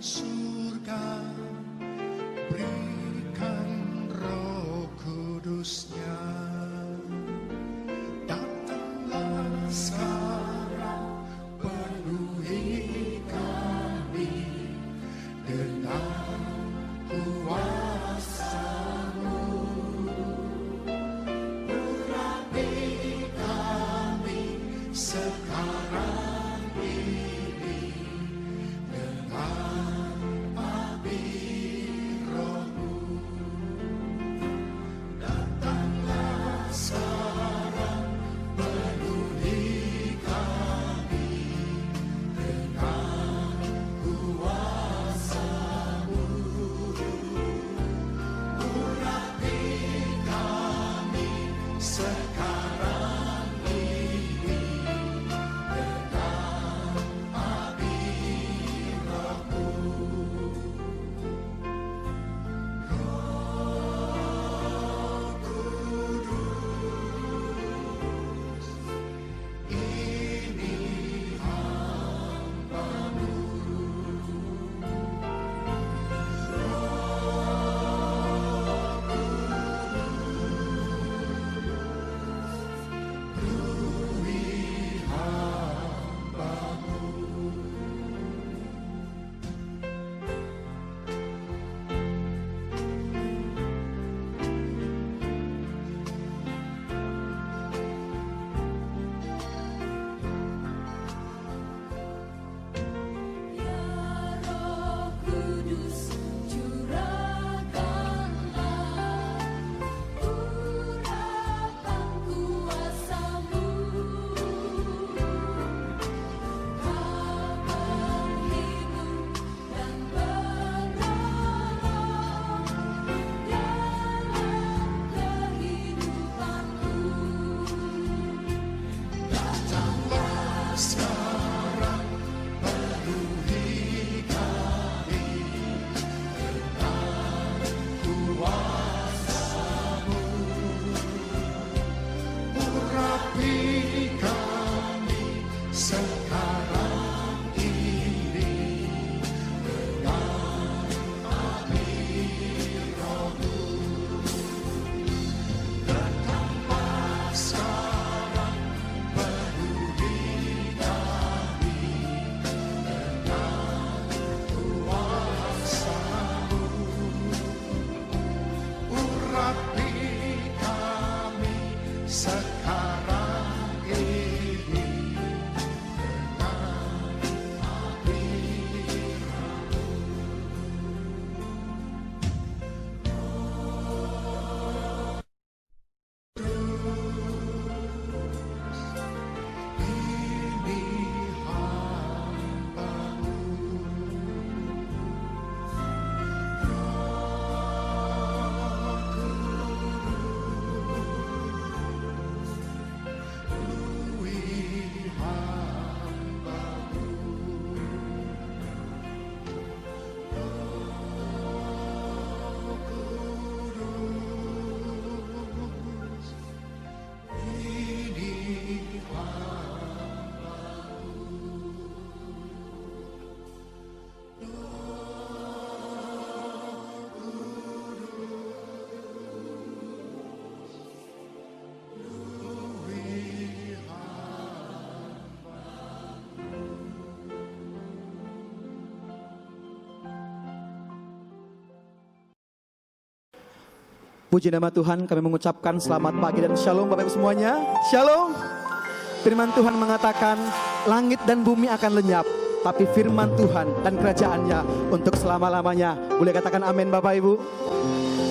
surga, berikan Roh Kudus-Nya. Datanglah sekarang, penuhi kami dengan kuasa-Mu. Urapi kami sekarang ini dengan api Roh-Mu. Datanglah sekarang, penuhi kami dengan kuasa-Mu. Urapi kami sekarang ini dengan api Roh-Mu. Roh Kudus, ini hamba-Mu. Penuhi hamba-Mu. Ya Roh Kudus, curahkanlah urapan kuasa-Mu. Kabar hidup dan penolong dalam kehidupanku. Datanglah sekarang, penuhi kami dengan kuasa-Mu. Urapi kami sekarang ini dengan api Roh-Mu. Datanglah sekarang, penuhi kami dengan kuasa-Mu. Urapi kami sekarang ini dengan api ini hamba-Mu. Penuhi hamba-Mu. Kudus, ini hamba-Mu. Penuhi Puji nama Tuhan, kami mengucapkan selamat pagi dan shalom Bapak Ibu semuanya. Shalom. Firman Tuhan mengatakan langit dan bumi akan lenyap, tapi firman Tuhan dan kerajaannya untuk selama-lamanya. Boleh katakan amin Bapak Ibu.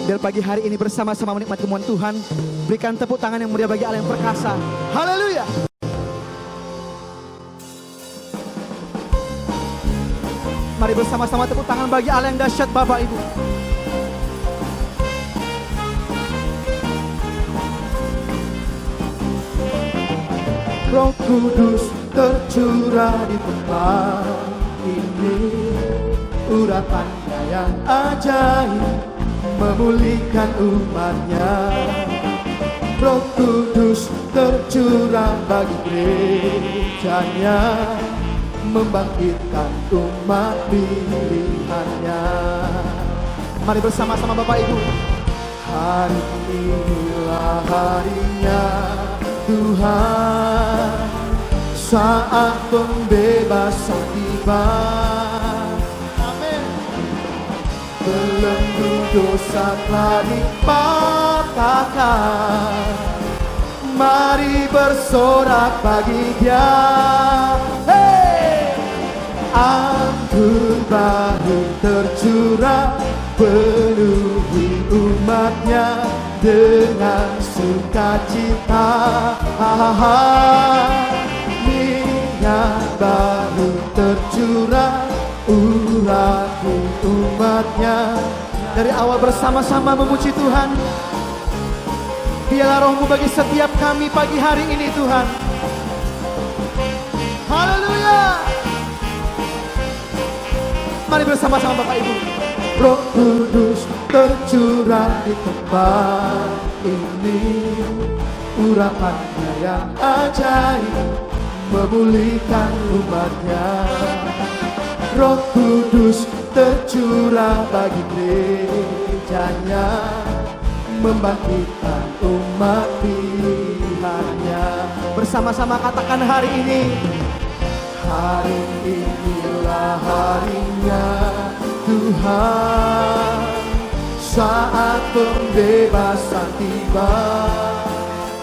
Biar pagi hari ini bersama-sama menikmati kemuliaan Tuhan, berikan tepuk tangan yang mulia bagi Allah yang perkasa. Haleluya. Mari bersama-sama tepuk tangan bagi Allah yang dahsyat Bapak Ibu. Roh Kudus tercurah di tempat ini, urapannya yang ajaib memulihkan umatnya. Roh Kudus tercurah bagi gerejanya, membangkitkan umat pilihannya. Mari bersama-sama Bapak Ibu. Hari inilah harinya Tuhan, saat pembebasan tiba. Amin. Belenggu dosa telah dipatahkan, mari bersorak bagi Dia. Hey! Anggur baru tercurah, penuhi umatnya dengan sukacita. Minyak baru tercurah, urapi umatnya. Dari awal bersama-sama memuji Tuhan. Biarlah roh-Mu bagi setiap kami pagi hari ini Tuhan. Haleluya. Mari bersama-sama Bapak Ibu. Roh Kudus tercurah di tempat ini, urapannya yang ajaib memulihkan umatnya. Roh Kudus tercurah bagi gerejanya, membangkitkan umat pilihannya. Bersama-sama katakan hari ini. Hari inilah harinya Tuhan, saat pembebasan tiba.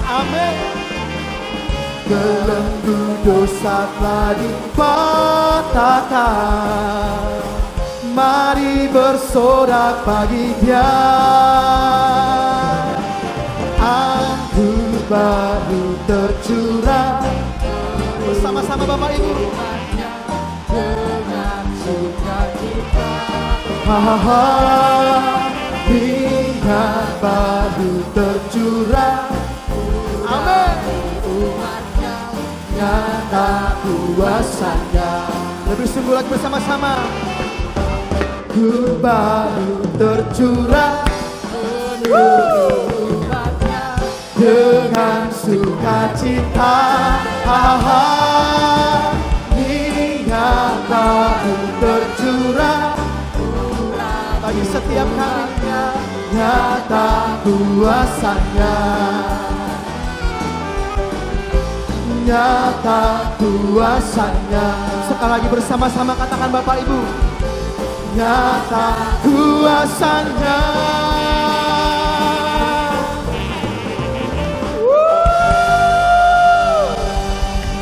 Amin. Belenggu dosa telah dipatahkan, mari bersorak bagi Dia. Anggur baru tercurah, Bersama-sama Bapak Ibu. dengan sukacita. Minyak baru tercurah. Amin. Nyata kuasanya. Lebih sungguh lagi bersama-sama. Anggur baru tercurah, dengan sukacita. Minyak baru tercurah Bagi setiap kami. nyata kuasanya. Nyata kuasanya. Sekali lagi bersama-sama katakan Bapak Ibu. Nyata kuasanya.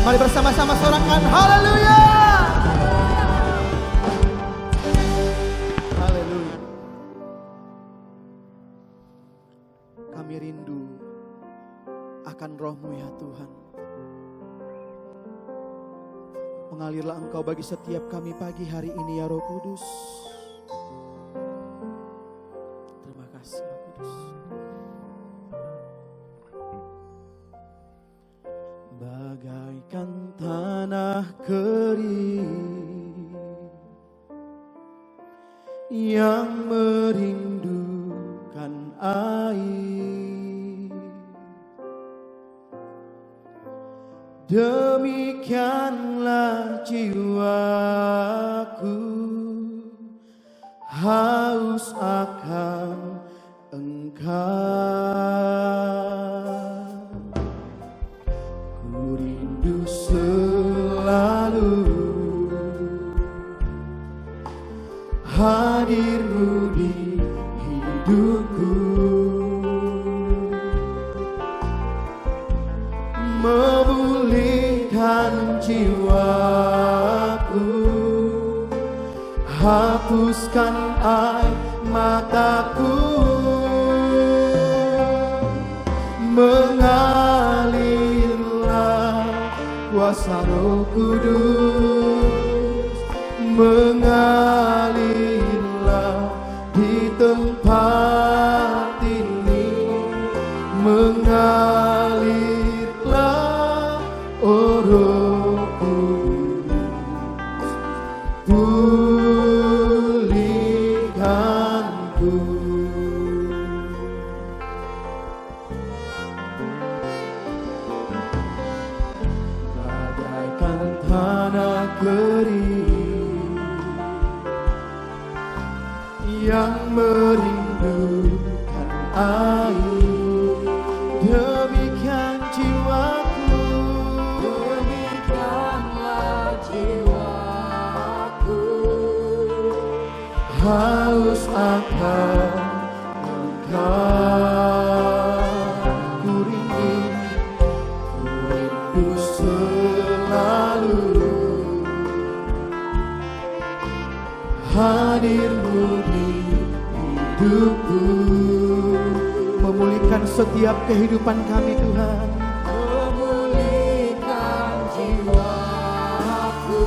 Mari bersama-sama sorakan haleluya. Haleluya. Kami rindu akan roh-Mu ya Tuhan. Mengalirlah Engkau bagi setiap kami pagi hari ini ya Roh Kudus. Terima kasih Roh Kudus. Bagaikan tanah kering yang merindukan air, demikianlah jiwaku haus akan Engkau. Ku rindu selalu hadir-Mu di hidupku, memulihkan jiwaku, hapuskan air mataku, mengalirlah kuasa Roh Kudus, mengalirlah di tempat ini, mengalirlah oh Roh Kudus, pulihkanku. Bagaikan tanah kering yang merindukan air, demikian jiwaku, demikianlah jiwaku, haus akan Engkau. Ku rindu selalu hadir-Mu di hidupku, Memulihkan setiap kehidupan kami Tuhan. memulihkan jiwaku,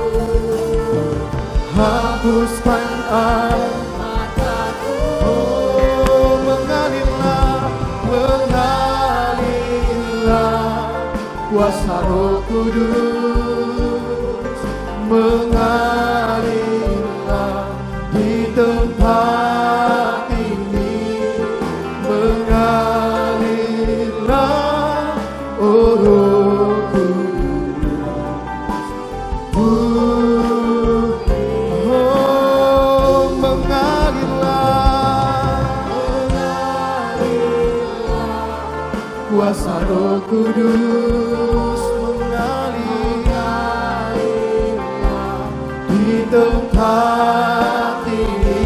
hapuskan air mataku, oh mengalirlah, mengalirlah kuasa Roh Kudus, mengalirlah di tempat ini, mengalirlah, oh Roh Kudus, oh mengalirlah, mengalirlah kuasa Roh Kudus, mengalirlah di tempat ini,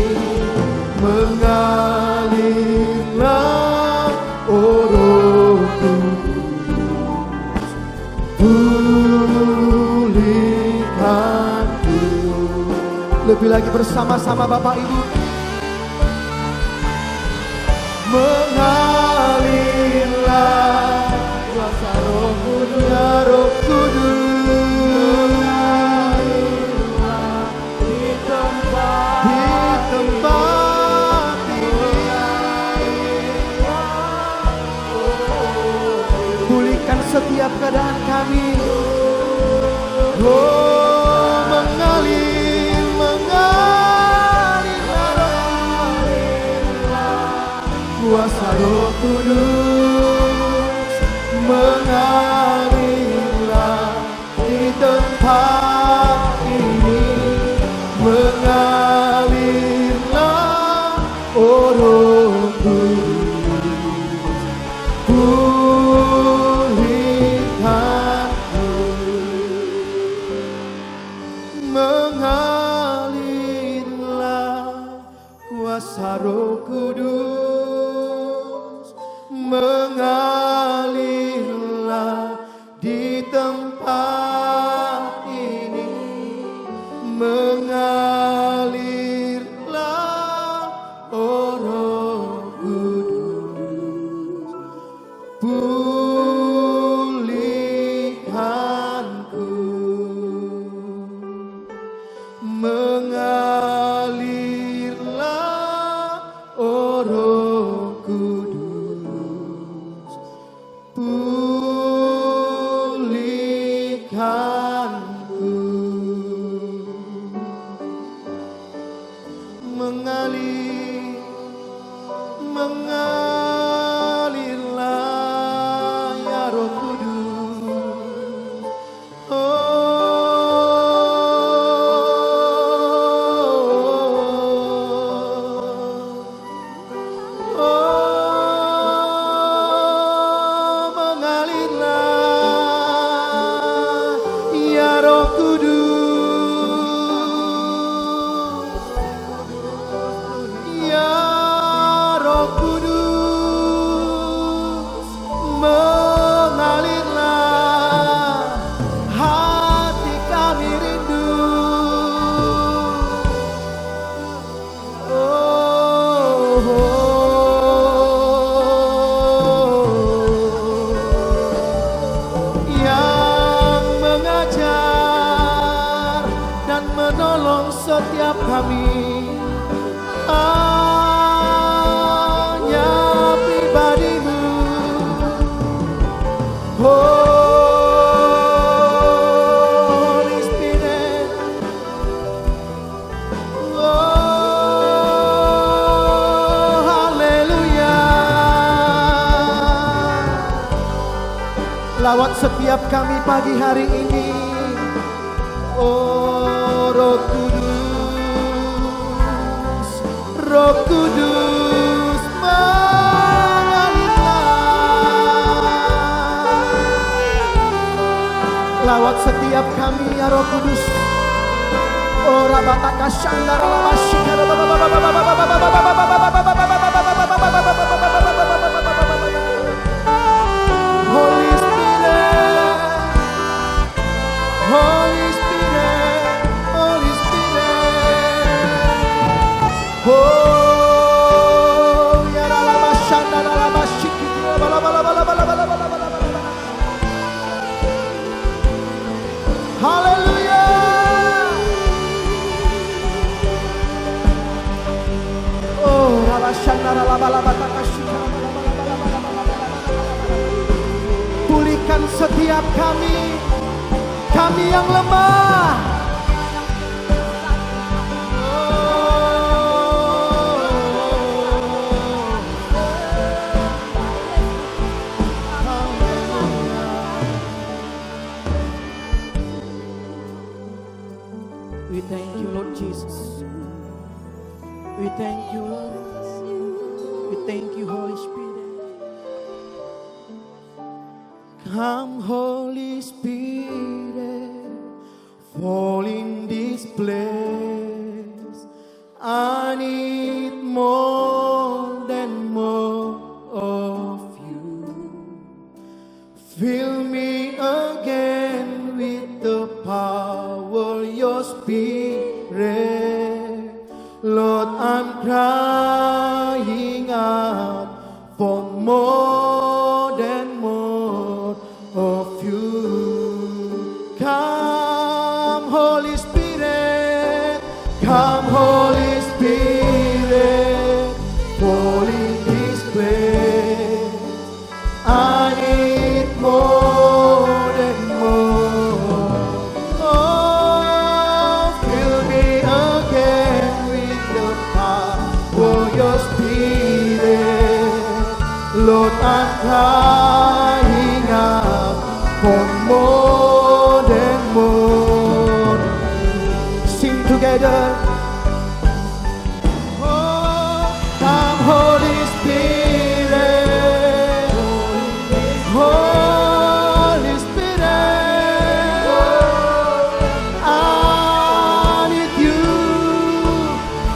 mengalirlah, oh Roh Kudus, pulihkanku. Lebih lagi bersama-sama Bapak Ibu, mengalirlah kuasa Roh Kudus, ya Roh Kudus, mengalirlah di tempat ini, pulihkan setiap keadaan kami. Oh mengalir, mengalirlah kuasa Roh Kudus, mengalirlah di tempat ini, mengalirlah, oh Roh Kudus, pulihkanku, mengalirlah kuasa Roh Kudus, mengalirlah di tempat ini, mengalirlah, oh Roh Kudus, pulihkanku, mengalirlah, oh Roh Kudus, pulihkanku, mengalir, mengalirlah, ya Roh Kudus, mengalirlah, ya Roh Kudus, ya Roh Kudus, mengalirlah, hati kami rindu, yang mengajar dan menolong setiap kami, hanya pribadi-Mu, Holy Spirit, oh haleluya, lawat setiap kami pagi hari ini, oh Roh Kudus, Roh Roh Kudus mengalirlah. Lawat setiap kami ya Roh Kudus. Ora bataka shandara labashikara. Holy Spirit, Holy Spirit, Holy Spirit. Oh, ya labashandara labashikira bala. Hallelujah. Oh, rabashandara labalabatakashikara. Pulihkan setiap kami yang lemah. We thank you, Lord Jesus. We thank you, Lord. We thank you, Holy Spirit. Come, Holy Spirit, fall in this place. I need more than more of you. Fill me again with the power, your Spirit. Lord, I'm crying out for more than more of you. Come, Holy Spirit, come, Holy Spirit, fall in this place. I need more than more. Oh, fill me again with the power, your Spirit. Lord, I'm crying out for more than more. Sing together. Oh, come, Holy Spirit, Holy Spirit, I need you.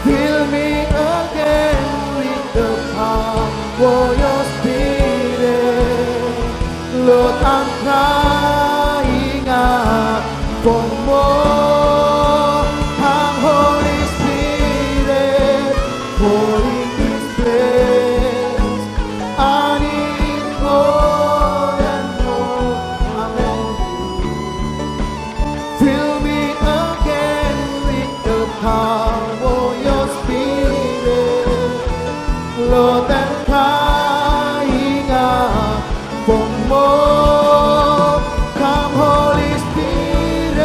Fill me again with the power, your Spirit. Lord, I'm crying out for more. Come, Holy Spirit, fall in this place. I need more and more. Amen. Fill me again with the power, your Spirit. Lord, I'm crying out for more. Come, Holy Spirit,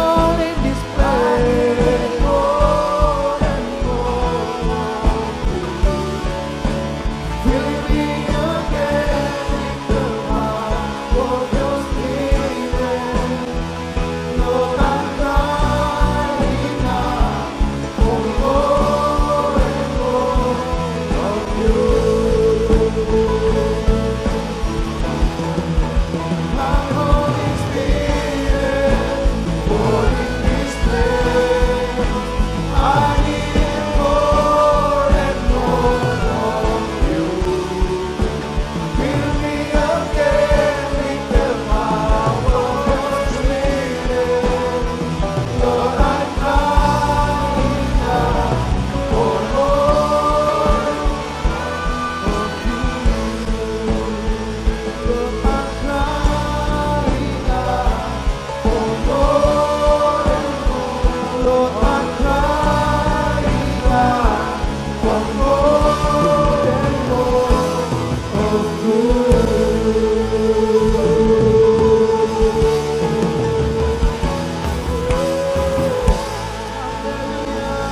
fall in this place. More and more. Fill me again with the power of your Spirit. Lord, I'm crying out for more and more of you. Come, Holy Spirit, fall in this place. I need more and more of you. Fill me again with the power of your Spirit. Lord, I'm crying out for more of you. Lord, I'm crying out for more and more. Lord, I'm crying out for more and more of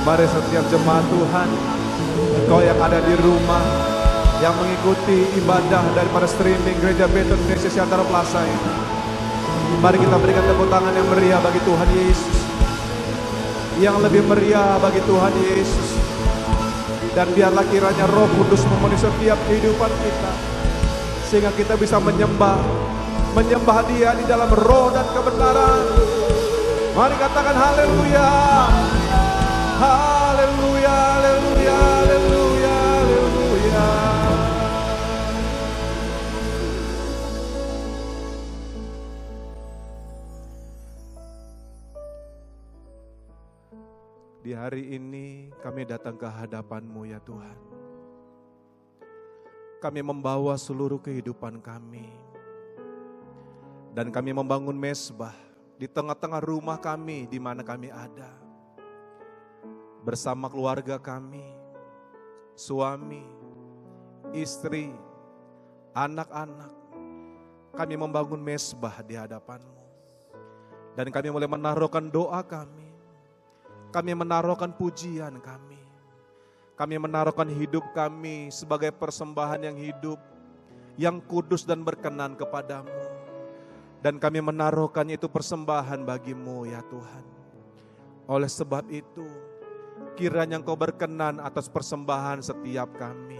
Mari setiap jemaat Tuhan, Engkau yang ada di rumah, yang mengikuti ibadah daripada streaming Gereja Beton Indonesia Siantara Plaza ini. Mari kita berikan tepuk tangan yang meriah bagi Tuhan Yesus. yang lebih meriah bagi Tuhan Yesus. Dan biarlah kiranya Roh Kudus memenuhi setiap kehidupan kita, sehingga kita bisa menyembah Dia di dalam roh dan kebenaran. Mari katakan haleluya. Haleluya, haleluya, haleluya, haleluya. Di hari ini kami datang ke hadapan-Mu ya Tuhan. Kami membawa seluruh kehidupan kami. Dan kami membangun mezbah di tengah-tengah rumah kami di mana kami ada. Bersama keluarga kami, suami, istri, anak-anak. Kami membangun mezbah di hadapan-Mu. Dan kami mulai menaruhkan doa kami. Kami menaruhkan pujian kami. Kami menaruhkan hidup kami sebagai persembahan yang hidup, yang kudus dan berkenan kepadamu. Dan kami menaruhkan itu persembahan bagi-Mu ya Tuhan. Oleh sebab itu, kiranya Engkau berkenan atas persembahan setiap kami.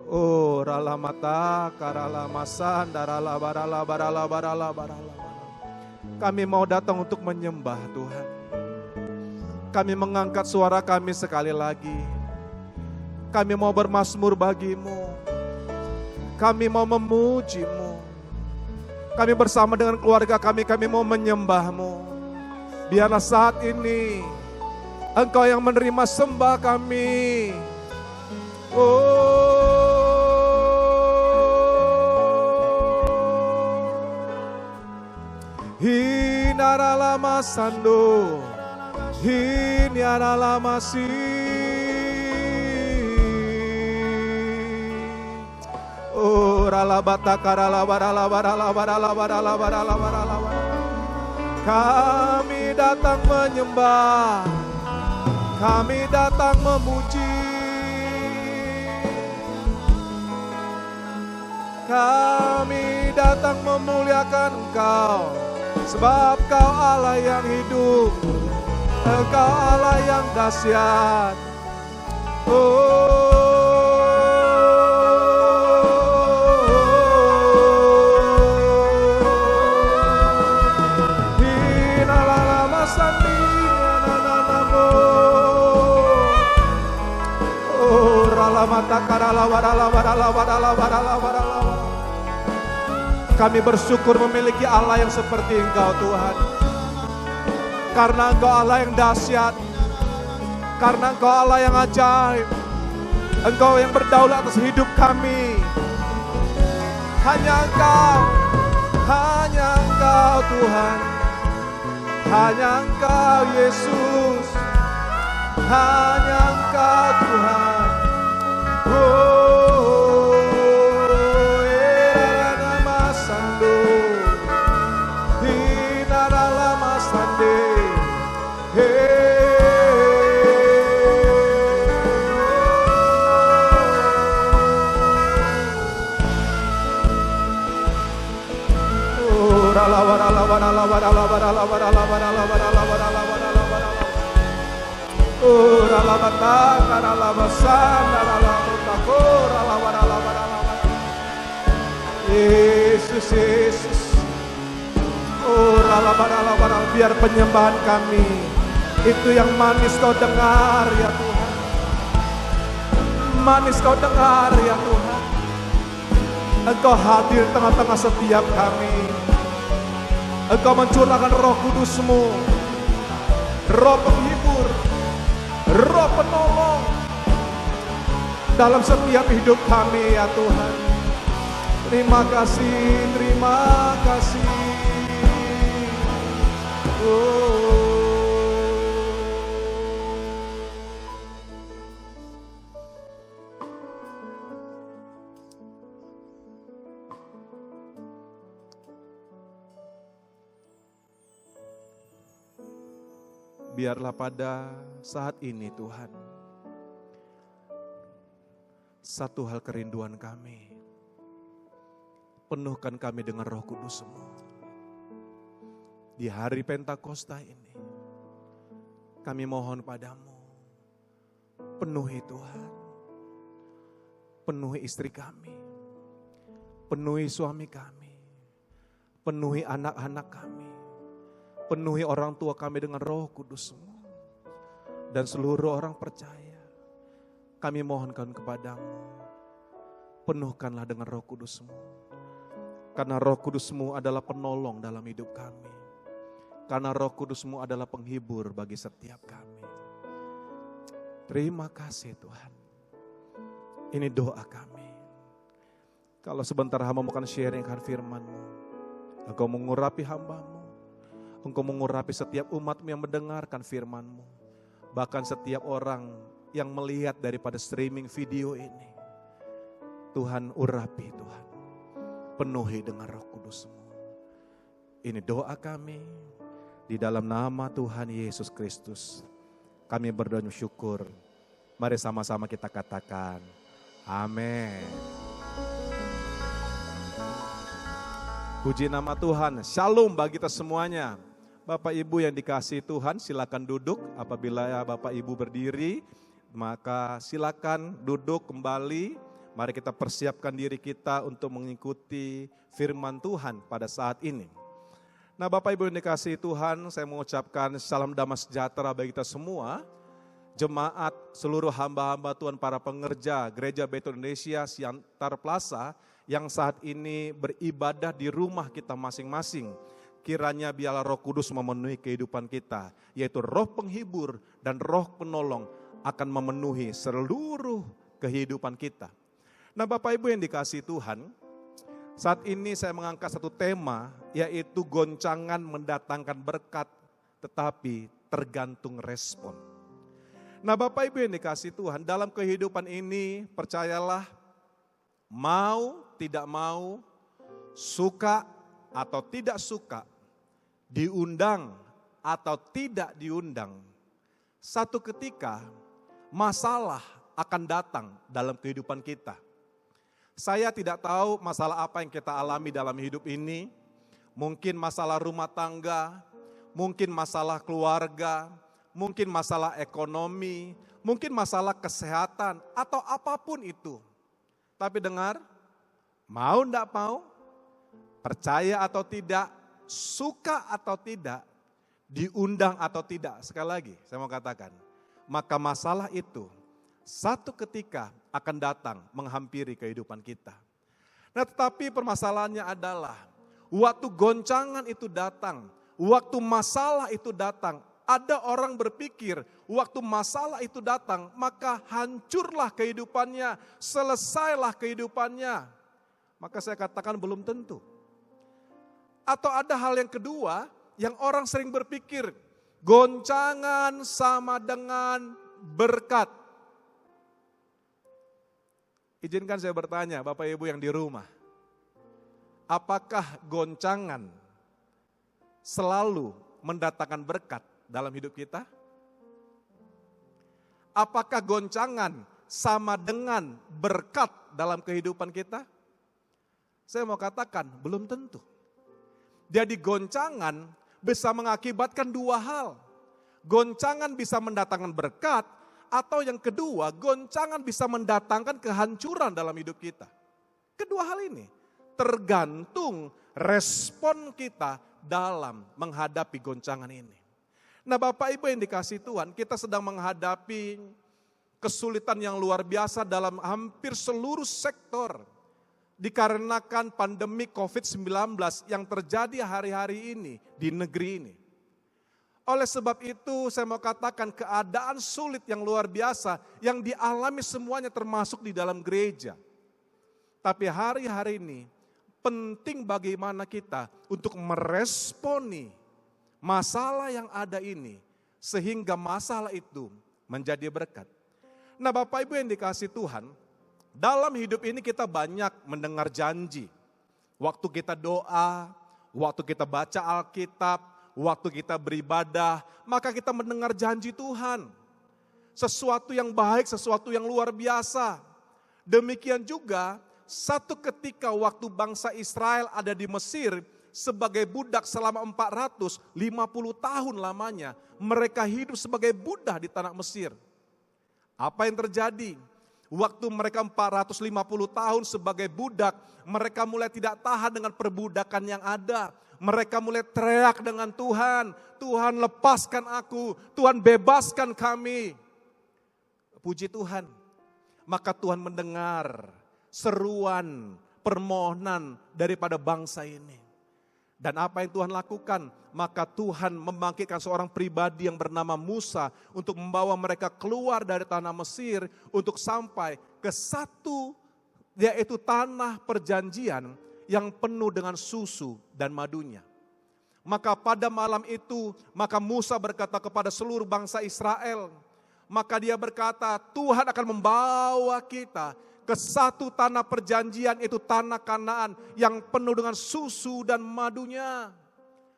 Oh, ralamata, karalamasan, darala, barala, barala, barala, barala. Kami mau datang untuk menyembah Tuhan. Kami mengangkat suara kami sekali lagi. Kami mau bermazmur bagi-Mu. Kami mau memuji-Mu. Kami bersama dengan keluarga kami mau menyembah-Mu. Biarlah saat ini Engkau yang menerima sembah kami. Hinaralama sando. Hinyaramasi. Oh ralabata karalabaralabaralabaralabaralabaralabaralabarala. Kami datang menyembah, kami datang memuji, kami datang memuliakan Engkau, sebab Kau Allah yang hidup. Engkau Allah yang dahsyat. Hinalalama sandinya nananamo. Oh ralamata karalawaralawaralawaralawaralawaralawaralawarala. Kami bersyukur memiliki Allah yang seperti Engkau Tuhan. Karena Engkau Allah yang dahsyat, karena Engkau Allah yang ajaib, Engkau yang berdaulat atas hidup kami. Hanya Engkau Tuhan, hanya Engkau Yesus, hanya Engkau Tuhan. Nama sando, hinaralama sande. Yesus, Yesus. Oh, biar penyembahan kami itu yang manis Kau dengar ya Tuhan. Manis Kau dengar ya Tuhan. Engkau hadir tengah-tengah setiap kami. Engkau mencurahkan Roh Kudus-Mu, Roh penghibur, Roh penolong dalam setiap hidup kami ya Tuhan. Terima kasih, terima kasih. Biarlah pada saat ini Tuhan, satu hal kerinduan kami, penuhkan kami dengan Roh Kudus-Mu. Di hari Pentakosta ini, kami mohon padamu, penuhi Tuhan. Penuhi istri kami, penuhi suami kami, penuhi anak-anak kami, penuhi orang tua kami dengan Roh Kudus-Mu. Dan seluruh orang percaya, kami mohonkan kepadamu, penuhkanlah dengan Roh Kudus-Mu. Karena Roh Kudus-Mu adalah penolong dalam hidup kami. Karena Roh Kudus-Mu adalah penghibur bagi setiap kami. Terima kasih Tuhan. Ini doa kami. Kalau sebentar hamba akan sharing akan firman-Mu, Engkau mengurapi hamba-Mu, Engkau mengurapi setiap umat-Mu yang mendengarkan firman-Mu, bahkan setiap orang yang melihat daripada streaming video ini. Tuhan urapi Tuhan, penuhi dengan Roh Kudus-Mu. Ini doa kami, di dalam nama Tuhan Yesus Kristus. Kami berdoa syukur. Mari sama-sama kita katakan, amin. Puji nama Tuhan. Shalom bagi kita semuanya. Bapak Ibu yang dikasihi Tuhan, silakan duduk. Apabila Bapak Ibu berdiri, maka silakan duduk kembali. Mari kita persiapkan diri kita untuk mengikuti firman Tuhan pada saat ini. Nah, Bapak Ibu yang dikasihi Tuhan, saya mengucapkan salam damai sejahtera bagi kita semua. Jemaat, seluruh hamba-hamba Tuhan, para pengerja Gereja Betel Indonesia Siantar Plaza yang saat ini beribadah di rumah kita masing-masing. Kiranya biarlah Roh Kudus memenuhi kehidupan kita, yaitu Roh penghibur dan Roh penolong akan memenuhi seluruh kehidupan kita. Nah, Bapak Ibu yang dikasihi Tuhan, saat ini saya mengangkat satu tema, yaitu goncangan mendatangkan berkat, tetapi tergantung respon. Nah, Bapak Ibu yang dikasihi Tuhan, dalam kehidupan ini percayalah, mau tidak mau, suka atau tidak suka, diundang atau tidak diundang, satu ketika masalah akan datang dalam kehidupan kita. Saya tidak tahu masalah apa yang kita alami dalam hidup ini, mungkin masalah rumah tangga, mungkin masalah keluarga, mungkin masalah ekonomi, mungkin masalah kesehatan, atau apapun itu. Tapi dengar, mau enggak mau, percaya atau tidak, suka atau tidak, diundang atau tidak. Sekali lagi saya mau katakan, maka masalah itu satu ketika akan datang menghampiri kehidupan kita. Nah, tetapi permasalahannya adalah, waktu goncangan itu datang, waktu masalah itu datang, ada orang berpikir waktu masalah itu datang maka hancurlah kehidupannya, selesailah kehidupannya. Maka saya katakan belum tentu. Atau ada hal yang kedua yang orang sering berpikir, goncangan sama dengan berkat. Izinkan saya bertanya Bapak Ibu yang di rumah, apakah goncangan selalu mendatangkan berkat dalam hidup kita? Apakah goncangan sama dengan berkat dalam kehidupan kita? Saya mau katakan belum tentu. Jadi goncangan bisa mengakibatkan dua hal. Goncangan bisa mendatangkan berkat, atau yang kedua, goncangan bisa mendatangkan kehancuran dalam hidup kita. Kedua hal ini tergantung respon kita dalam menghadapi goncangan ini. Nah, Bapak Ibu yang dikasihi Tuhan, kita sedang menghadapi kesulitan yang luar biasa dalam hampir seluruh sektor. Dikarenakan pandemi COVID-19 yang terjadi hari-hari ini di negeri ini. Oleh sebab itu saya mau katakan keadaan sulit yang luar biasa yang dialami semuanya termasuk di dalam gereja. Tapi hari-hari ini penting bagaimana kita untuk meresponi masalah yang ada ini sehingga masalah itu menjadi berkat. Nah, Bapak Ibu yang dikasihi Tuhan, dalam hidup ini kita banyak mendengar janji. Waktu kita doa, waktu kita baca Alkitab, waktu kita beribadah, maka kita mendengar janji Tuhan. Sesuatu yang baik, sesuatu yang luar biasa. Demikian juga satu ketika waktu bangsa Israel ada di Mesir, sebagai budak selama 450 tahun lamanya. Mereka hidup sebagai budak di tanah Mesir. Apa yang terjadi? Waktu mereka 450 tahun sebagai budak, mereka mulai tidak tahan dengan perbudakan yang ada. Mereka mulai teriak dengan Tuhan, Tuhan lepaskan aku, Tuhan bebaskan kami. Puji Tuhan, maka Tuhan mendengar seruan, permohonan daripada bangsa ini. Dan apa yang Tuhan lakukan? Maka Tuhan membangkitkan seorang pribadi yang bernama Musa untuk membawa mereka keluar dari tanah Mesir untuk sampai ke satu, yaitu tanah perjanjian yang penuh dengan susu dan madunya. Maka pada malam itu, maka Musa berkata kepada seluruh bangsa Israel, maka dia berkata, Tuhan akan membawa kita ke satu tanah perjanjian, itu tanah Kanaan yang penuh dengan susu dan madunya.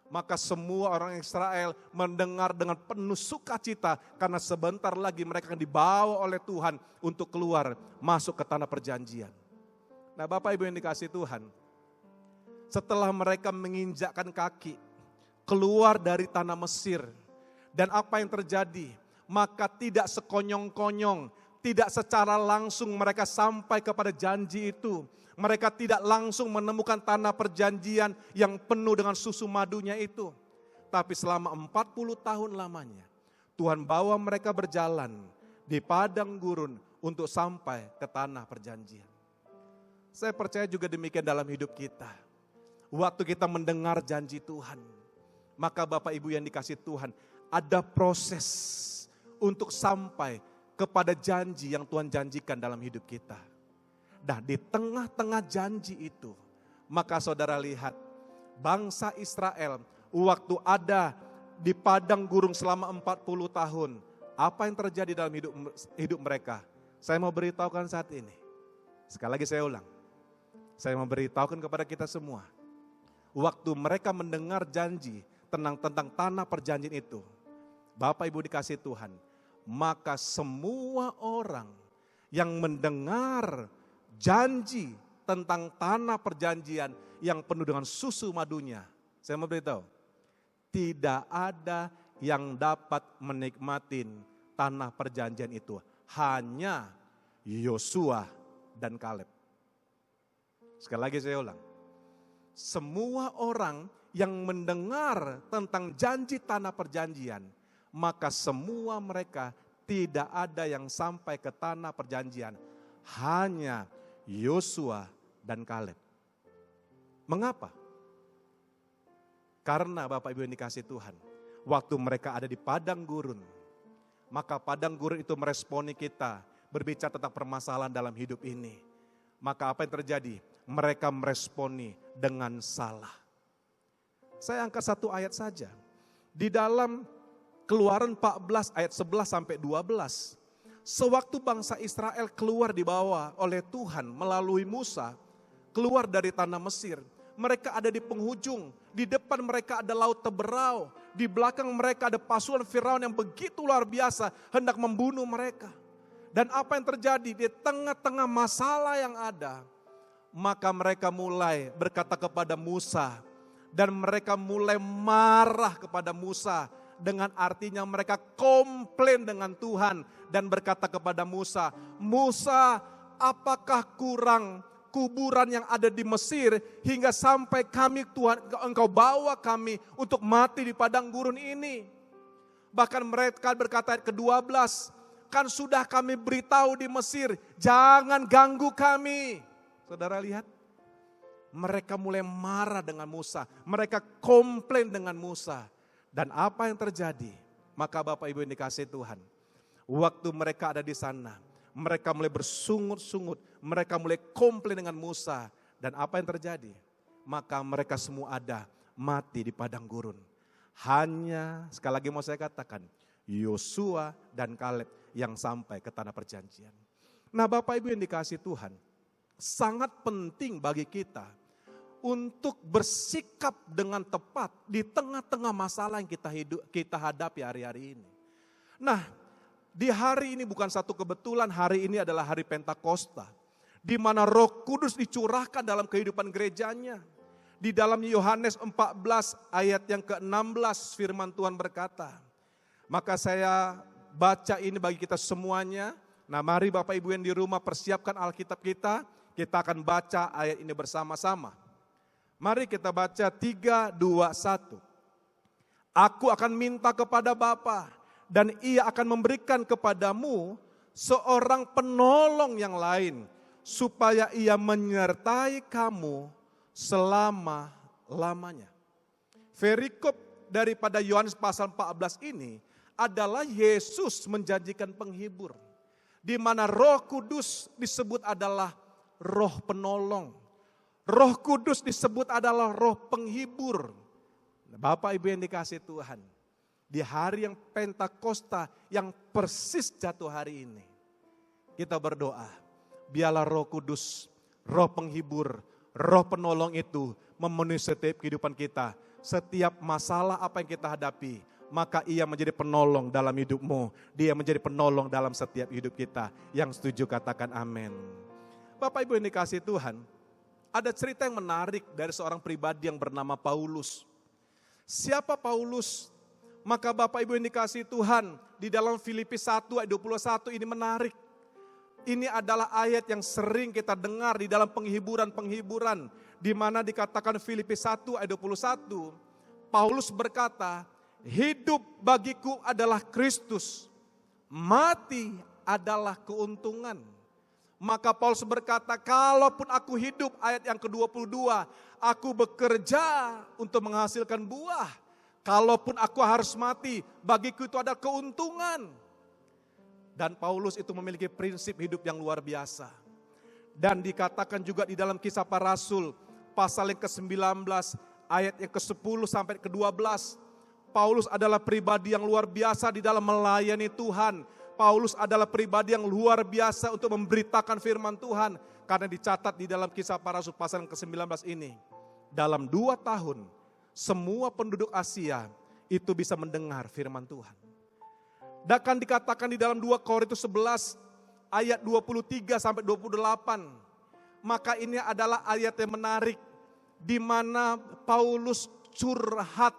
Maka semua orang Israel mendengar dengan penuh sukacita karena sebentar lagi mereka akan dibawa oleh Tuhan untuk keluar masuk ke tanah perjanjian. Nah, Bapak Ibu yang dikasihi Tuhan, setelah mereka menginjakkan kaki keluar dari tanah Mesir, dan apa yang terjadi? Maka tidak sekonyong-konyong, tidak secara langsung mereka sampai kepada janji itu. Mereka tidak langsung menemukan tanah perjanjian yang penuh dengan susu madunya itu. Tapi selama 40 tahun lamanya, Tuhan bawa mereka berjalan di padang gurun untuk sampai ke tanah perjanjian. Saya percaya juga demikian dalam hidup kita. Waktu kita mendengar janji Tuhan, maka Bapak Ibu yang dikasihi Tuhan, ada proses untuk sampai kepada janji yang Tuhan janjikan dalam hidup kita. Nah, di tengah-tengah janji itu, maka saudara lihat, bangsa Israel waktu ada di padang gurun selama 40 tahun, apa yang terjadi dalam hidup mereka? Saya mau beritahukan saat ini. Sekali lagi saya ulang. Saya mau beritahukan kepada kita semua. Waktu mereka mendengar janji tentang tanah perjanjian itu, Bapak Ibu dikasihi Tuhan, maka semua orang yang mendengar janji tentang tanah perjanjian yang penuh dengan susu madunya, saya mau beritahu, tidak ada yang dapat menikmati tanah perjanjian itu, hanya Yosua dan Kaleb. Sekali lagi saya ulang, semua orang yang mendengar tentang janji tanah perjanjian, maka semua mereka tidak ada yang sampai ke tanah perjanjian, hanya Yosua dan Kaleb. Mengapa? Karena Bapak Ibu yang dikasihi Tuhan, waktu mereka ada di padang gurun, maka padang gurun itu meresponi kita, berbicara tentang permasalahan dalam hidup ini. Maka apa yang terjadi? Mereka meresponi dengan salah. Saya angkat satu ayat saja. Di dalam Keluaran 14 ayat 11 sampai 12. Sewaktu bangsa Israel keluar dibawa oleh Tuhan melalui Musa, keluar dari tanah Mesir, mereka ada di penghujung, di depan mereka ada laut Teberau, di belakang mereka ada pasukan Firaun yang begitu luar biasa hendak membunuh mereka. Dan apa yang terjadi di tengah-tengah masalah yang ada, maka mereka mulai berkata kepada Musa, dan mereka mulai marah kepada Musa, dengan artinya mereka komplain dengan Tuhan dan berkata kepada Musa, Musa, apakah kurang kuburan yang ada di Mesir hingga sampai kami Tuhan engkau bawa kami untuk mati di padang gurun ini? Bahkan mereka berkata ayat ke-12, kan sudah kami beritahu di Mesir, jangan ganggu kami. Saudara lihat, mereka mulai marah dengan Musa, mereka komplain dengan Musa. Dan apa yang terjadi? Maka Bapak Ibu yang dikasihi Tuhan, waktu mereka ada di sana, mereka mulai bersungut-sungut, mereka mulai komplain dengan Musa. Dan apa yang terjadi? Maka mereka semua ada mati di padang gurun. Hanya, sekali lagi mau saya katakan, Yosua dan Kaleb yang sampai ke tanah perjanjian. Nah Bapak Ibu yang dikasihi Tuhan, sangat penting bagi kita untuk bersikap dengan tepat di tengah-tengah masalah yang kita hadapi hari-hari ini. Nah, di hari ini bukan satu kebetulan, hari ini adalah hari Pentakosta, di mana Roh Kudus dicurahkan dalam kehidupan gerejanya. Di dalam Yohanes 14 ayat yang ke-16 firman Tuhan berkata, maka saya baca ini bagi kita semuanya. Nah mari Bapak Ibu yang di rumah persiapkan Alkitab kita akan baca ayat ini bersama-sama. Mari kita baca 3, 2, 1. Aku akan minta kepada Bapa dan Ia akan memberikan kepadamu seorang penolong yang lain, supaya Ia menyertai kamu selama-lamanya. Perikop daripada Yohanes pasal 14 ini adalah Yesus menjanjikan penghibur, di mana Roh Kudus disebut adalah roh penolong. Roh Kudus disebut adalah roh penghibur. Bapak Ibu yang dikasihi Tuhan, di hari yang Pentakosta yang persis jatuh hari ini, kita berdoa, biarlah Roh Kudus, roh penghibur, roh penolong itu memenuhi setiap kehidupan kita. Setiap masalah apa yang kita hadapi, maka Ia menjadi penolong dalam hidupmu. Dia menjadi penolong dalam setiap hidup kita. Yang setuju katakan amin. Bapak Ibu yang dikasihi Tuhan, ada cerita yang menarik dari seorang pribadi yang bernama Paulus. Siapa Paulus? Maka Bapak Ibu yang dikasihi Tuhan, di dalam Filipi 1 ayat 21 ini menarik. Ini adalah ayat yang sering kita dengar di dalam penghiburan-penghiburan, di mana dikatakan Filipi 1 ayat 21, Paulus berkata, hidup bagiku adalah Kristus, mati adalah keuntungan. Maka Paulus berkata, kalaupun aku hidup, ayat yang ke-22, aku bekerja untuk menghasilkan buah. Kalaupun aku harus mati, bagiku itu ada keuntungan. Dan Paulus itu memiliki prinsip hidup yang luar biasa. Dan dikatakan juga di dalam Kisah Para Rasul, pasal yang ke-19, ayat yang ke-10 sampai ke-12. Paulus adalah pribadi yang luar biasa di dalam melayani Tuhan. Paulus adalah pribadi yang luar biasa untuk memberitakan firman Tuhan. Karena dicatat di dalam Kisah Para Rasul pasal yang ke-19 ini. Dalam 2 tahun, semua penduduk Asia itu bisa mendengar firman Tuhan. Dan akan dikatakan di dalam 2 Korintus 11 ayat 23 sampai 28. Maka ini adalah ayat yang menarik. Di mana Paulus curhat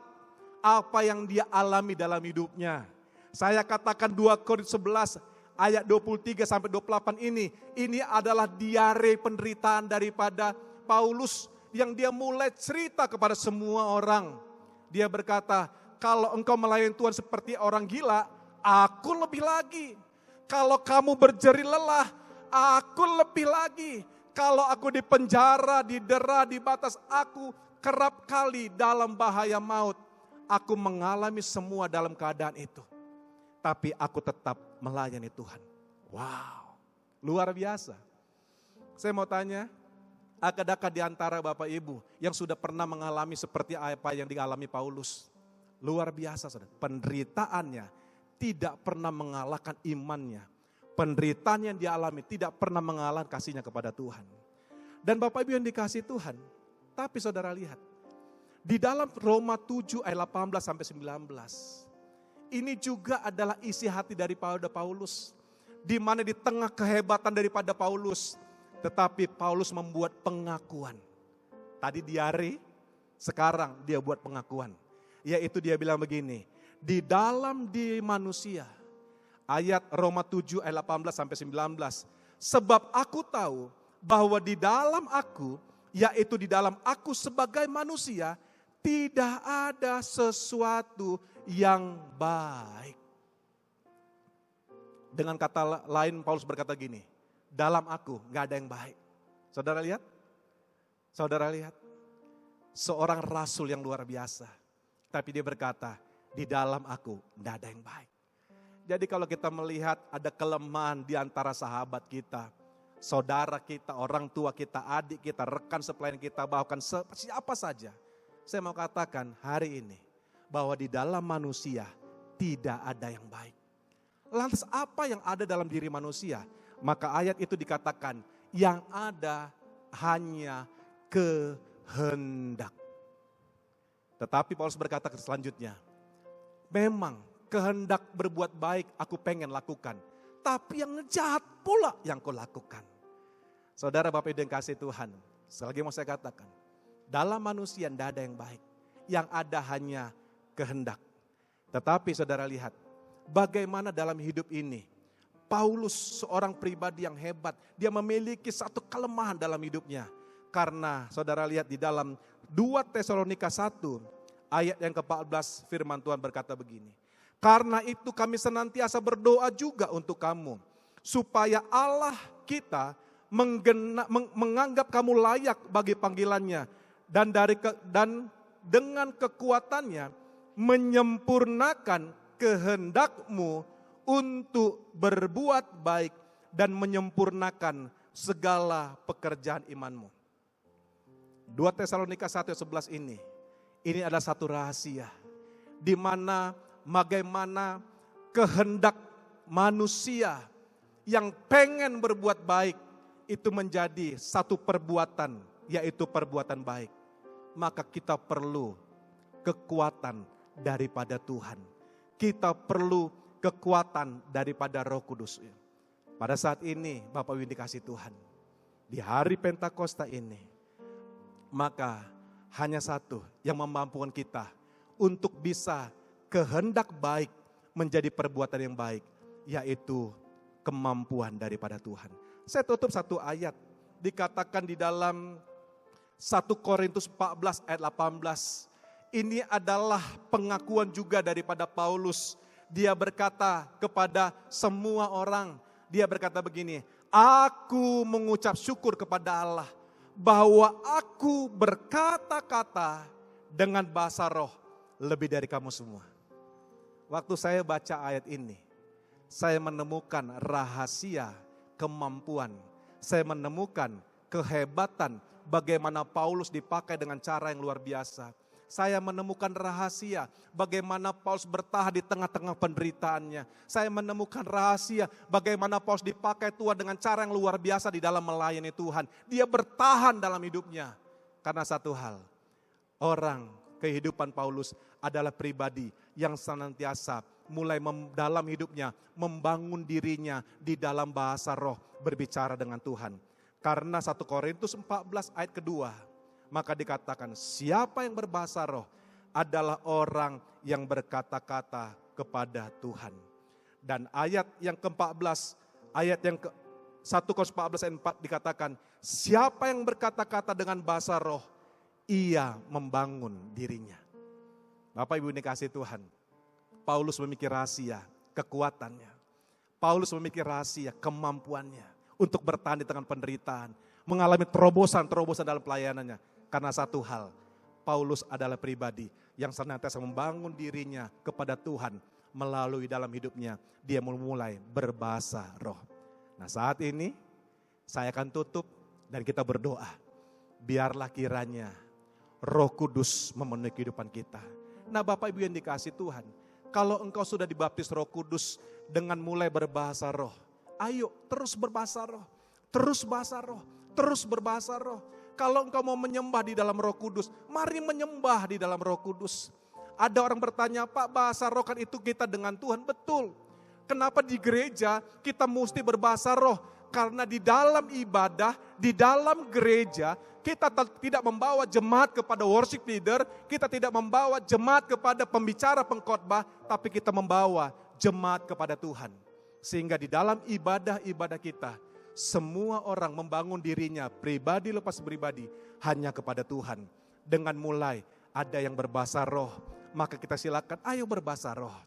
apa yang dia alami dalam hidupnya. Saya katakan 2 Korintus 11 ayat 23 sampai 28 ini adalah diare penderitaan daripada Paulus yang dia mulai cerita kepada semua orang. Dia berkata, kalau engkau melayani Tuhan seperti orang gila, aku lebih lagi. Kalau kamu berjeri lelah, aku lebih lagi. Kalau aku di penjara, didera, di batas, aku kerap kali dalam bahaya maut. Aku mengalami semua dalam keadaan itu. Tapi aku tetap melayani Tuhan. Wow, luar biasa. Saya mau tanya, adakah di antara Bapak Ibu yang sudah pernah mengalami seperti apa yang dialami Paulus? Luar biasa, saudara. Penderitaannya tidak pernah mengalahkan imannya. Penderitaan yang dia alami tidak pernah mengalahkan kasihnya kepada Tuhan. Dan Bapak Ibu yang dikasihi Tuhan, tapi saudara lihat, di dalam Roma 7 ayat 18 sampai 19, ini juga adalah isi hati daripada Paulus. Di mana di tengah kehebatan daripada Paulus, tetapi Paulus membuat pengakuan. Tadi diare, sekarang dia buat pengakuan. Yaitu dia bilang begini, di dalam diri manusia, ayat Roma 7 ayat 18 sampai 19. Sebab aku tahu bahwa di dalam aku, yaitu di dalam aku sebagai manusia, tidak ada sesuatu yang baik. Dengan kata lain Paulus berkata gini, dalam aku gak ada yang baik. Saudara lihat? Saudara lihat? Seorang rasul yang luar biasa. Tapi dia berkata, di dalam aku gak ada yang baik. Jadi kalau kita melihat ada kelemahan di antara sahabat kita, saudara kita, orang tua kita, adik kita, rekan sepelayan kita, bahkan siapa saja. Saya mau katakan hari ini, bahwa di dalam manusia tidak ada yang baik. Lantas apa yang ada dalam diri manusia? Maka ayat itu dikatakan, yang ada hanya kehendak. Tetapi Paulus berkata selanjutnya, memang kehendak berbuat baik aku pengen lakukan, tapi yang jahat pula yang kau lakukan. Saudara Bapak Ibu yang kasih Tuhan, sekali lagi mau saya katakan, Dalam manusia tidak ada yang baik. Yang ada hanya kehendak. Tetapi saudara lihat, bagaimana dalam hidup ini, Paulus seorang pribadi yang hebat. Dia memiliki satu kelemahan dalam hidupnya. Karena saudara lihat di dalam 2 Tesalonika 1 ayat yang ke-14 firman Tuhan berkata begini. Karena itu kami senantiasa berdoa juga untuk kamu. Supaya Allah kita menganggap kamu layak bagi panggilannya. Dan dengan kekuatannya menyempurnakan kehendakmu untuk berbuat baik dan menyempurnakan segala pekerjaan imanmu. 2 Tesalonika 1:11 ini adalah satu rahasia di mana bagaimana kehendak manusia yang pengen berbuat baik itu menjadi satu perbuatan, yaitu perbuatan baik. Maka kita perlu kekuatan daripada Tuhan. Kita perlu kekuatan daripada Roh Kudus. Pada saat ini Bapak Ibu dikasih Tuhan, di hari Pentakosta ini, maka hanya satu yang memampukan kita untuk bisa kehendak baik menjadi perbuatan yang baik, yaitu kemampuan daripada Tuhan. Saya tutup satu ayat, dikatakan di dalam 1 Korintus 14 ayat 18. Ini adalah pengakuan juga daripada Paulus. Dia berkata kepada semua orang, dia berkata begini, aku mengucap syukur kepada Allah bahwa aku berkata-kata dengan bahasa roh lebih dari kamu semua. Waktu saya baca ayat ini, saya menemukan rahasia kemampuan. Saya menemukan kehebatan bagaimana Paulus dipakai dengan cara yang luar biasa. Saya menemukan rahasia bagaimana Paulus bertahan di tengah-tengah penderitaannya. Saya menemukan rahasia bagaimana Paulus dipakai Tuhan dengan cara yang luar biasa di dalam melayani Tuhan. Dia bertahan dalam hidupnya. Karena satu hal, kehidupan Paulus adalah pribadi yang senantiasa mulai dalam hidupnya membangun dirinya di dalam bahasa roh berbicara dengan Tuhan. Karena 1 Korintus 14 ayat kedua, maka dikatakan siapa yang berbahasa roh adalah orang yang berkata-kata kepada Tuhan. Dan ayat yang ke-14, ayat yang ke 1 Korintus 14 ayat 4 dikatakan siapa yang berkata-kata dengan bahasa roh, ia membangun dirinya. Bapak Ibu dikasih Tuhan, Paulus memiliki rahasia kekuatannya. Paulus memiliki rahasia kemampuannya untuk bertahan di tengah penderitaan, mengalami terobosan-terobosan dalam pelayanannya. Karena satu hal, Paulus adalah pribadi yang senantiasa membangun dirinya kepada Tuhan melalui dalam hidupnya. Dia memulai berbahasa roh. Nah saat ini saya akan tutup dan kita berdoa. Biarlah kiranya Roh Kudus memenuhi kehidupan kita. Nah Bapak Ibu yang dikasih Tuhan, kalau engkau sudah dibaptis Roh Kudus dengan mulai berbahasa roh, ayo terus berbahasa roh, terus bahasa roh, terus berbahasa roh. Kalau engkau mau menyembah di dalam Roh Kudus, mari menyembah di dalam Roh Kudus. Ada orang bertanya, Pak bahasa roh kan itu kita dengan Tuhan, betul. Kenapa di gereja kita mesti berbahasa roh? Karena di dalam ibadah, di dalam gereja, kita tidak membawa jemaat kepada worship leader, kita tidak membawa jemaat kepada pembicara pengkhotbah, tapi kita membawa jemaat kepada Tuhan. Sehingga di dalam ibadah-ibadah kita, semua orang membangun dirinya pribadi lepas pribadi hanya kepada Tuhan. Dengan mulai ada yang berbahasa roh, maka kita silakan ayo berbahasa roh.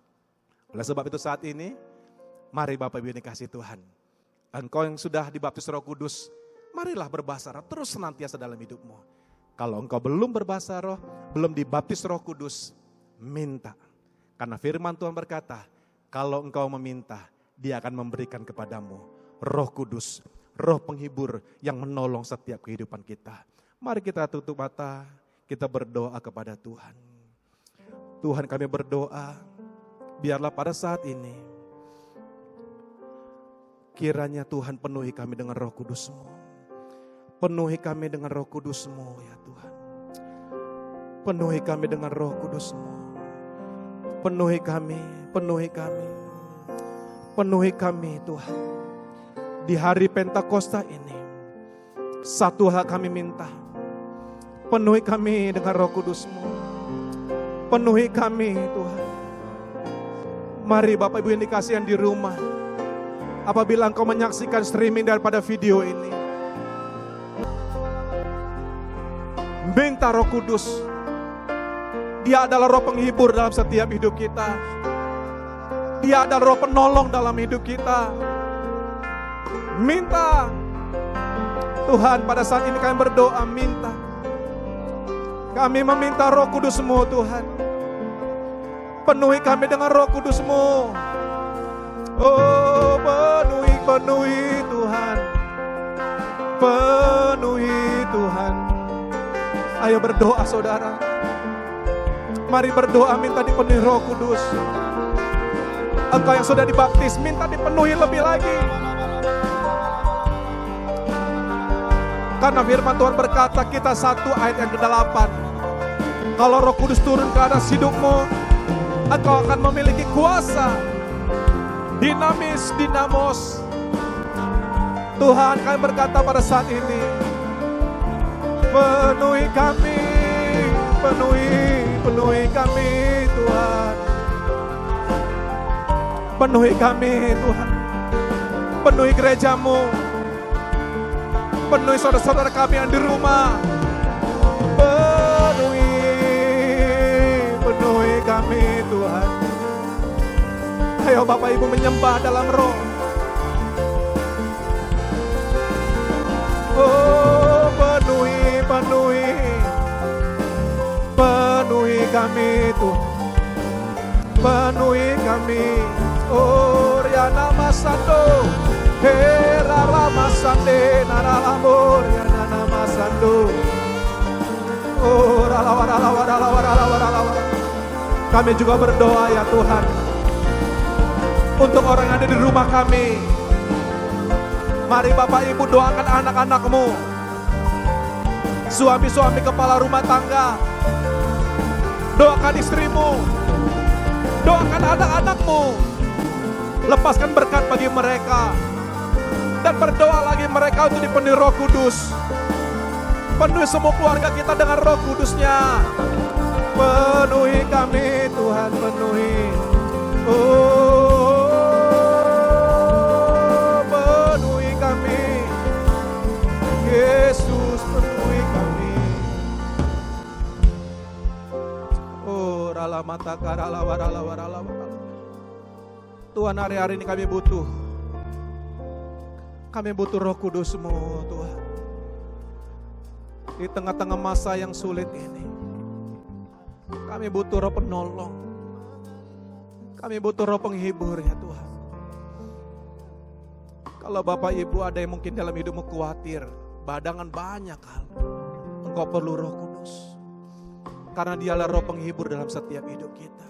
Oleh sebab itu saat ini, mari Bapak Ibu dikasih Tuhan. Engkau yang sudah dibaptis Roh Kudus, marilah berbahasa roh terus senantiasa dalam hidupmu. Kalau engkau belum berbahasa roh, belum dibaptis Roh Kudus, minta. Karena firman Tuhan berkata, kalau engkau meminta, Dia akan memberikan kepadamu Roh Kudus, Roh penghibur yang menolong setiap kehidupan kita. Mari kita tutup mata, kita berdoa kepada Tuhan. Tuhan kami berdoa, biarlah pada saat ini, kiranya Tuhan penuhi kami dengan Roh Kudus-Mu. Penuhi kami dengan Roh Kudus-Mu ya Tuhan. Penuhi kami dengan Roh Kudus-Mu. Penuhi kami, penuhi kami. Penuhi kami Tuhan. Di hari Pentakosta ini, satu hal kami minta. Penuhi kami dengan Roh Kudus-Mu. Penuhi kami Tuhan. Mari Bapak Ibu yang dikasihan di rumah, apabila Engkau menyaksikan streaming daripada video ini, minta Roh Kudus. Dia adalah Roh penghibur dalam setiap hidup kita. Dia adalah Roh penolong dalam hidup kita. Minta Tuhan, pada saat ini kami berdoa, minta. Kami meminta Roh Kudus-Mu Tuhan. Penuhi kami dengan Roh Kudus-Mu. Oh, penuhi Tuhan. Penuhi Tuhan. Ayo berdoa saudara. Mari berdoa minta dipenuhi Roh Kudus. Engkau yang sudah dibaptis, minta dipenuhi lebih lagi. Karena firman Tuhan berkata, kita 1 ayat yang ke-8. Kalau Roh Kudus turun ke atas hidupmu, engkau akan memiliki kuasa. Dinamos. Tuhan, kami berkata pada saat ini, penuhi kami, penuhi kami Tuhan. Penuhi kami Tuhan. Penuhi gereja-Mu. Penuhi saudara-saudara kami yang di rumah. Penuhi kami Tuhan. Ayo Bapak Ibu menyembah dalam roh. Oh, penuhi kami Tuhan. Penuhi kami. Oh, Riana Masando. Herala Masande Naralamor Yana Masando. Oh, rala. Kami juga berdoa ya Tuhan, untuk orang yang ada di rumah kami. Mari Bapak Ibu doakan anak-anak-Mu, suami-suami kepala rumah tangga. Doakan istrimu, doakan anak-anak-Mu. Lepaskan berkat bagi mereka. Dan berdoa lagi mereka untuk dipenuhi Roh Kudus. Penuhi semua keluarga kita dengan Roh Kudus-Nya. Penuhi kami Tuhan, penuhi. Oh, penuhi kami. Yesus, penuhi kami. Oh, rala mata karala warala. Tuhan, hari-hari ini kami butuh. Kami butuh Roh Kudus-Mu Tuhan. Di tengah-tengah masa yang sulit ini, kami butuh Roh penolong. Kami butuh Roh penghibur ya Tuhan. Kalau Bapak Ibu ada yang mungkin dalam hidupmu khawatir, badangan banyak hal, engkau perlu Roh Kudus. Karena Dialah Roh penghibur dalam setiap hidup kita.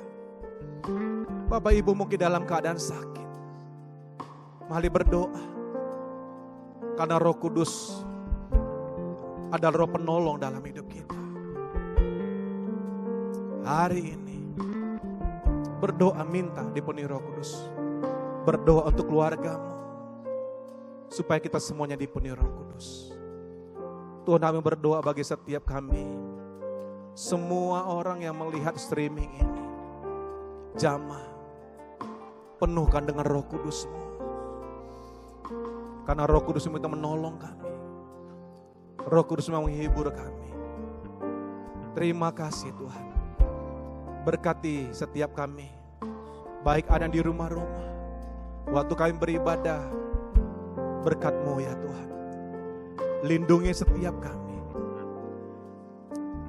Bapak Ibu mungkin dalam keadaan sakit, mari berdoa. Karena Roh Kudus adalah Roh penolong dalam hidup kita. Hari ini berdoa minta dipenuhi Roh Kudus. Berdoa untuk keluargamu, supaya kita semuanya dipenuhi Roh Kudus. Tuhan, kami berdoa bagi setiap kami, semua orang yang melihat streaming ini, jamaah, penuhkan dengan Roh Kudus-Mu. Karena Roh Kudus-Mu itu menolong kami. Roh Kudus-Mu menghibur kami. Terima kasih Tuhan. Berkati setiap kami, baik ada di rumah-rumah, waktu kami beribadah, berkat-Mu ya Tuhan. Lindungi setiap kami,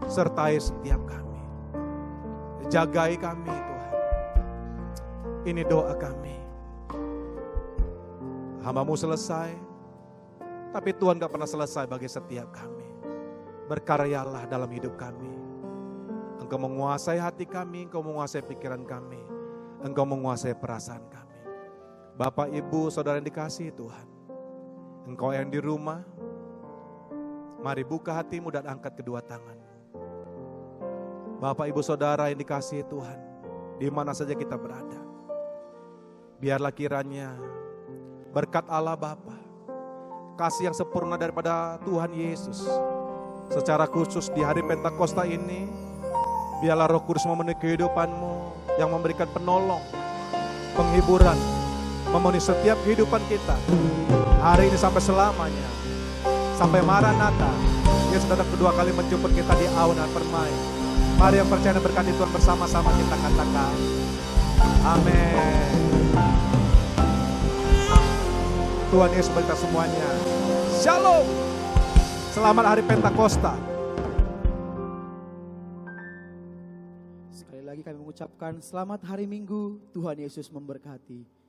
sertai setiap kami, jagai kami Tuhan. Ini doa kami. Hamba-Mu selesai, tapi Tuhan gak pernah selesai bagi setiap kami. Berkaryalah dalam hidup kami. Engkau menguasai hati kami, Engkau menguasai pikiran kami, Engkau menguasai perasaan kami. Bapak, Ibu, Saudara yang dikasihi Tuhan, Engkau yang di rumah, mari buka hatimu dan angkat kedua tanganmu. Bapak, Ibu, Saudara yang dikasihi Tuhan, di mana saja kita berada, biarlah kiranya berkat Allah Bapa, kasih yang sempurna daripada Tuhan Yesus, Secara khusus di hari Pentakosta ini, biarlah Roh Kudus memenuhi kehidupanmu yang memberikan penolong, penghiburan, memenuhi setiap kehidupan kita. Hari ini sampai selamanya, sampai Maranatha, Dia sudah kedua kali menjemput kita di awan dan permai. Mari yang percaya dan berkati Tuhan bersama-sama kita katakan, amin. Tuhan Yesus berkata semuanya, Shalom. Selamat hari Pentakosta. Sekali lagi kami mengucapkan selamat hari Minggu, Tuhan Yesus memberkati.